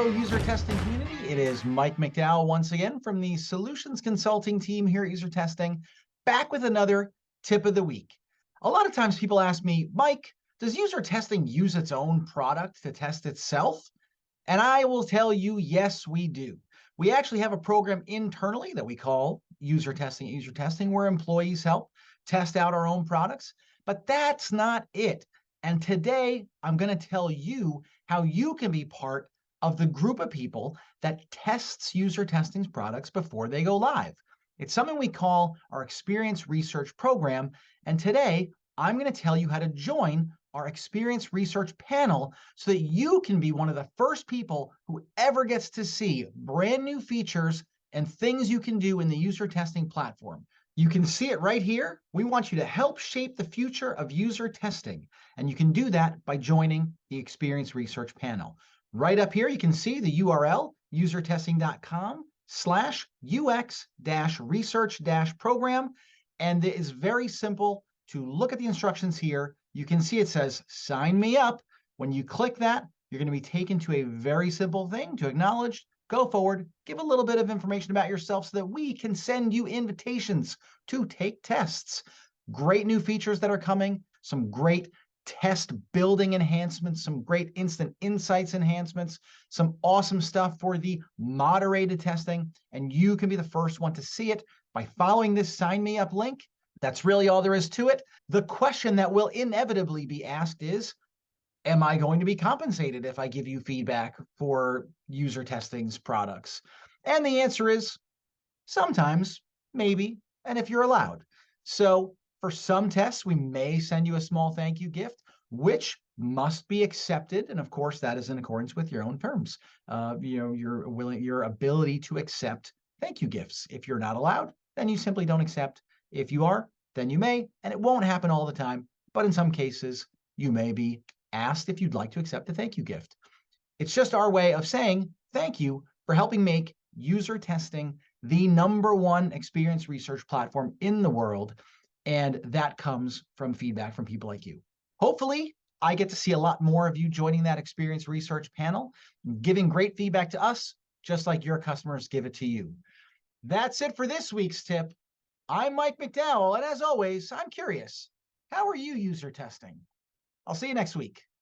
Hello, user testing community. It is Mike McDowell once again from the Solutions Consulting team here at User Testing, back with another tip of the week. A lot of times people ask me, Mike, does user testing use its own product to test itself? And I will tell you, yes, we do. We actually have a program internally that we call User Testing, where employees help test out our own products. But that's not it. And today, I'm going to tell you how you can be part of the group of people that tests User Testing's products before they go live. It's something we call our Experience Research Program. And today, I'm going to tell you how to join our Experience Research Panel so that you can be one of the first people who ever gets to see brand new features and things you can do in the user testing platform. You can see it right here. We want you to help shape the future of user testing, and you can do that by joining the Experience Research Panel. Right up here, you can see the URL, usertesting.com/UX-research-program, and it is very simple to look at the instructions here. You can see it says, sign me up. When you click that, you're going to be taken to a very simple thing to acknowledge, go forward, give a little bit of information about yourself so that we can send you invitations to take tests. Great new features that are coming, some great test building enhancements, some great instant insights enhancements, some awesome stuff for the moderated testing, and you can be the first one to see it by following this sign me up link. That's really all there is to it. The question that will inevitably be asked is, am I going to be compensated if I give you feedback for user testing's products? And the answer is sometimes, maybe, and if you're allowed. So for some tests, we may send you a small thank you gift, which must be accepted. And of course, that is in accordance with your own terms. Your ability to accept thank you gifts. If you're not allowed, then you simply don't accept. If you are, then you may, and it won't happen all the time. But in some cases, you may be asked if you'd like to accept a thank you gift. It's just our way of saying thank you for helping make user testing the #1 experience research platform in the world. And that comes from feedback from people like you. Hopefully, I get to see a lot more of you joining that experience research panel, giving great feedback to us, just like your customers give it to you. That's it for this week's tip. I'm Mike McDowell, and as always, I'm curious, how are you user testing? I'll see you next week.